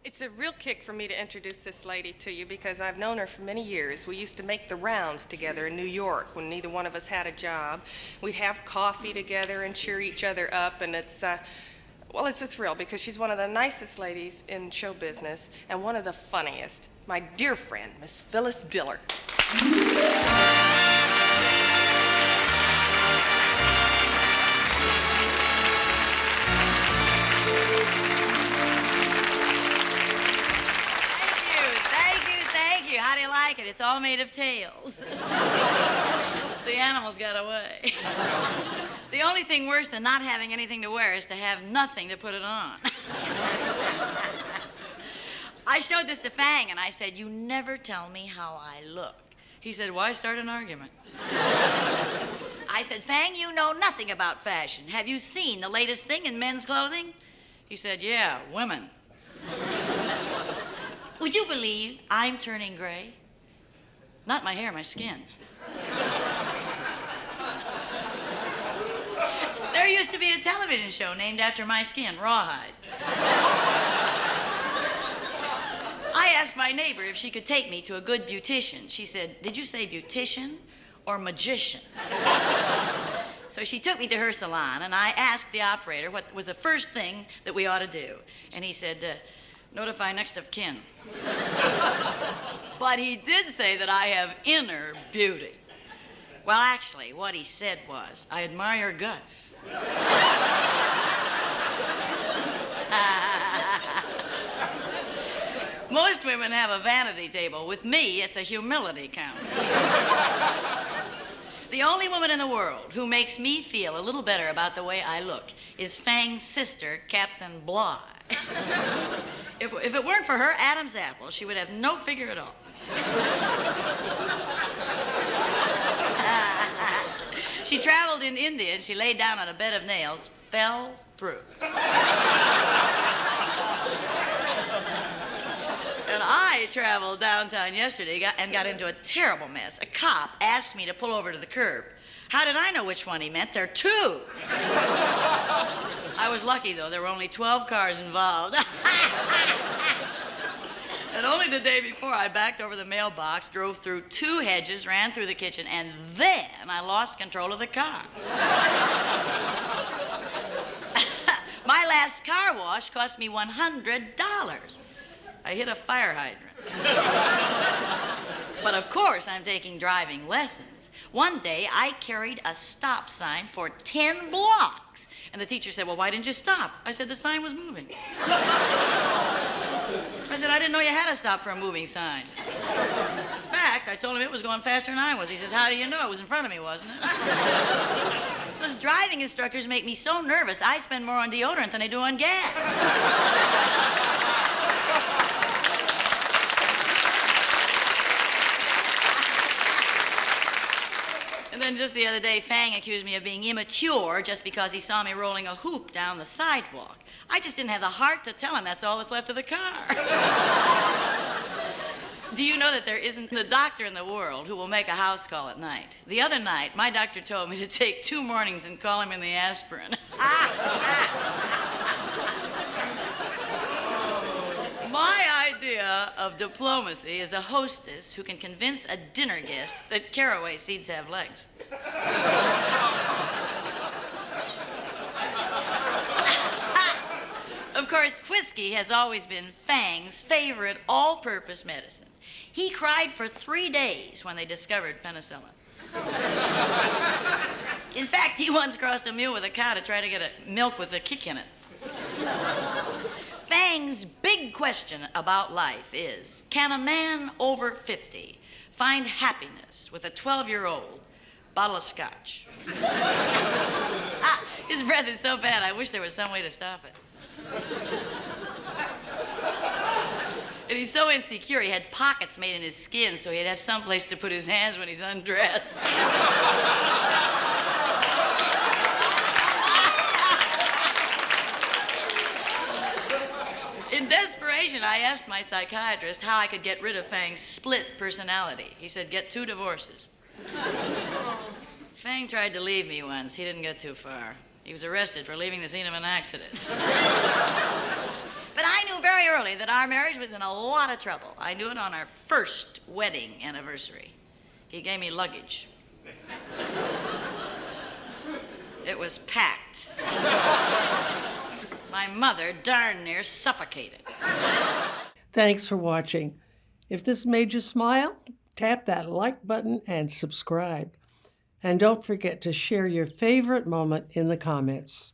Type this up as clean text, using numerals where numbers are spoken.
It's a real kick for me to introduce this lady to you because I've known her for many years. We used to make the rounds together in New York when neither one of us had a job. We'd have coffee together and cheer each other up, and it's a thrill because she's one of the nicest ladies in show business and one of the funniest. My dear friend, Miss Phyllis Diller. How do you like it? It's all made of tails. The animals got away. The only thing worse than not having anything to wear is to have nothing to put it on. I showed this to Fang, and I said, "You never tell me how I look." He said, "Why start an argument?" I said, "Fang, you know nothing about fashion. Have you seen the latest thing in men's clothing?" He said, "Yeah, women." Would you believe I'm turning gray? Not my hair, my skin. There used to be a television show named after my skin, Rawhide. I asked my neighbor if she could take me to a good beautician. She said, "Did you say beautician or magician?" So she took me to her salon, and I asked the operator what was the first thing that we ought to do. And he said, "Notify next of kin." But he did say that I have inner beauty. Well, actually, what he said was, "I admire your guts." Most women have a vanity table. With me, it's a humility counter. The only woman in the world who makes me feel a little better about the way I look is Fang's sister, Captain Bligh. If it weren't for her Adam's apple, she would have no figure at all. She traveled in India, and she laid down on a bed of nails, fell through. And I traveled downtown yesterday and got into a terrible mess. A cop asked me to pull over to the curb. How did I know which one he meant? There are two. I was lucky, though. There were only 12 cars involved. And only the day before, I backed over the mailbox, drove through 2 hedges, ran through the kitchen, and then I lost control of the car. My last car wash cost me $100. I hit a fire hydrant. But of course, I'm taking driving lessons. One day, I carried a stop sign for 10 blocks. And the teacher said, "Well, why didn't you stop?" I said, "The sign was moving." I said, "I didn't know you had to stop for a moving sign." In fact, I told him it was going faster than I was. He says, "How do you know? It was in front of me, wasn't it?" Those driving instructors make me so nervous, I spend more on deodorant than I do on gas. And then just the other day, Fang accused me of being immature just because he saw me rolling a hoop down the sidewalk. I just didn't have the heart to tell him that's all that's left of the car. Do you know that there isn't a doctor in the world who will make a house call at night? The other night, my doctor told me to take 2 mornings and call him in the aspirin. My idea of diplomacy is a hostess who can convince a dinner guest that caraway seeds have legs. Of course, whiskey has always been Fang's favorite all-purpose medicine. He cried for 3 days when they discovered penicillin. In fact, he once crossed a mule with a cow to try to get a milk with a kick in it. Fang's big question about life is, can a man over 50 find happiness with a 12-year-old bottle of scotch? His breath is so bad, I wish there was some way to stop it. And he's so insecure, he had pockets made in his skin so he'd have someplace to put his hands when he's undressed. In desperation, I asked my psychiatrist how I could get rid of Fang's split personality. He said, "Get 2 divorces." Fang tried to leave me once. He didn't get too far. He was arrested for leaving the scene of an accident. But I knew very early that our marriage was in a lot of trouble. I knew it on our first wedding anniversary. He gave me luggage. It was packed. My mother darn near suffocated. Thanks for watching. If this made you smile, tap that like button and subscribe. And don't forget to share your favorite moment in the comments.